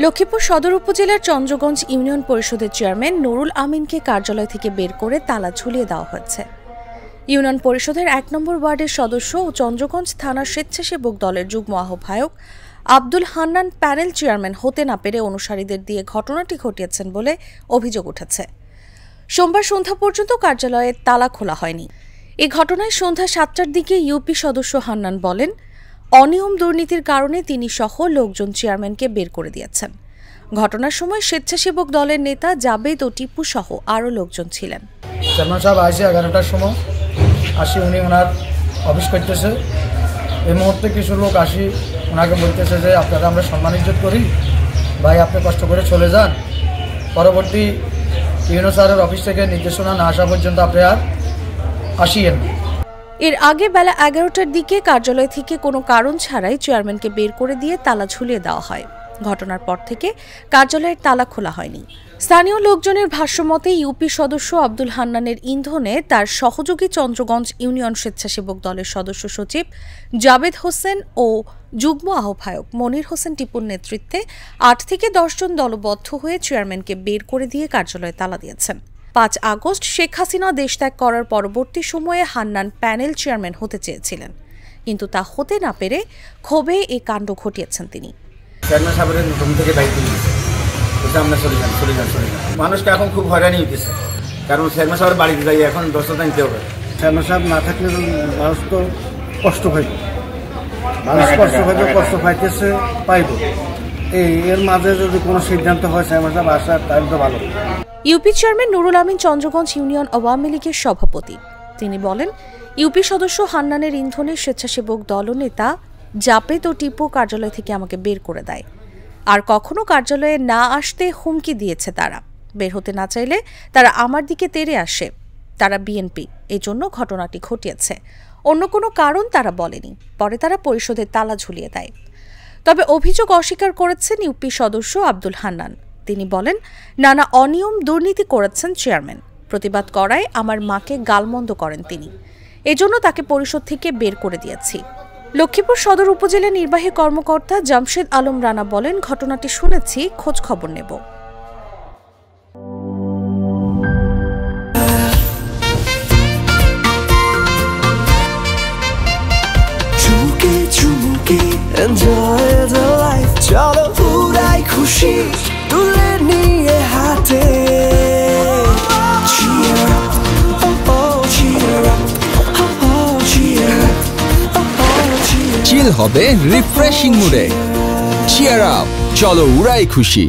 লক্ষ্মীপুর সদর উপজেলার চন্দ্রগঞ্জ ইউনিয়ন পরিষদের চেয়ারম্যান নুরুল আমিনকে কার্যালয় থেকে বের করে তালা ঝুলিয়ে দেওয়া হয়েছে। ইউনিয়ন পরিষদের ১ নম্বর ওয়ার্ডের সদস্য ও চন্দ্রগঞ্জ থানার স্বেচ্ছাসেবক দলের যুগ্ম আহ্বায়ক আব্দুল হান্নান প্যানেল চেয়ারম্যান হতে না পেরে অনুসারীদের দিয়ে ঘটনাটি ঘটিয়েছেন বলে অভিযোগ উঠেছে। সোমবার সন্ধ্যা পর্যন্ত কার্যালয়ে তালা খোলা হয়নি। এই ঘটনায় সন্ধ্যা ৭টার দিকে ইউপি সদস্য হান্নান বলেন, অনিয়ম দুর্নীতির কারণে তিনি সহ লোকজন চেয়ারম্যানকে বের করে দিয়েছেন। ঘটনার সময় স্বেচ্ছাসেবক দলের নেতা জাবেদ ও টিপু সহ আরও লোকজন ছিলেন। চেয়ারম্যান সাহেব আসে 11টার সময় উনি ওনার অফিস করতেছে। এই মুহূর্তে কিছু লোক ওনাকে বলতেছে যে আপনারা আমরা সম্মান ইজ্জত করি, ভাই আপনি কষ্ট করে চলে যান। পরবর্তী ইউনো স্যারের অফিস থেকে নির্দেশনা না আসা পর্যন্ত আপনি আর আসিয়েন। এর আগে বেলা 11টার দিকে কার্যালয় থেকে কোনো কারণ ছাড়াই চেয়ারম্যানকে বের করে দিয়ে তালা ঝুলিয়ে দেওয়া হয়। ঘটনার পর থেকে কার্যালয়ের তালা খোলা হয়নি। স্থানীয় লোকজনের ভাষ্যমতে ইউপি সদস্য আব্দুল হান্নানের ইন্ধনে তার সহযোগী চন্দ্রগঞ্জ ইউনিয়ন স্বেচ্ছাসেবক দলের সদস্য সচিব জাবেদ হোসেন ও যুগ্ম আহ্বায়ক মনির হোসেন টিপুর নেতৃত্বে ৮ থেকে ১০ জন দলবদ্ধ হয়ে চেয়ারম্যানকে বের করে দিয়ে কার্যালয়ে তালা দিয়েছেন। ৫ আগস্ট শেখ হাসিনা দেশত্যাগ করার পরবর্তী সময়ে হান্নান প্যানেল চেয়ারম্যান হতে চেয়েছিলেন, কিন্তু তা হতে না পেরে ক্ষোভে এই কাণ্ড ঘটিয়েছেন তিনি। মানুষকে এখন খুব হয়রানি হইতেছে, কারণ চেয়ারম্যান সাহেবের বাড়িতে যাই এখন দশটা নিতে হবে। চেয়ারম্যান সাহেব না থাকলে মানুষ তো কষ্ট পাইত, কষ্ট পাইতেছে পাইব। এর মাঝে যদি কোনো সিদ্ধান্ত হয় চেয়ারম্যান সাহেব আসার তাহলে তো ভালো। UP chairman Nurul Amin Chandraganj union Awami লীগের সভাপতি। তিনি বলেন, ইউপি সদস্য হান্নানের ইন্ধনে স্বেচ্ছাসেবক দলনেতা জাবেদ ও টিপু কার্যালয় থেকে আমাকে বের করে দেয়। আর কখনো কার্যালয়ে না আসতে হুমকি দিয়েছে তারা। বের হতে না চাইলে তারা আমার দিকে তেড়ে আসে। তারা বিএনপি, এই জন্য ঘটনাটি ঘটিয়েছে। অন্য কোনো কারণ তারা বলেনি। পরে তারা পরিষদের তালা ঝুলিয়ে দেয়। তবে অভিযোগ অস্বীকার করেছেন ইউপি সদস্য আব্দুল হান্নান। তিনি বলেন, নানা অনিয়ম দুর্নীতি করেছেন চেয়ারম্যান। প্রতিবাদ করায় আমার মাকে গালমন্দ করেন তিনি। এজন্য তাকে পরিষদ থেকে বের করে দিয়েছি। লক্ষ্মীপুর সদর উপজেলা নির্বাহী কর্মকর্তা জামশেদ আলম রানা বলেন, ঘটনাটি শুনেছি, খোঁজ খবর নেব। খুশি তুলে নিয়ে হাতে চিল হবে রিফ্রেশিং মুডে। চিয়ার আপ, চলো উড়াই খুশি।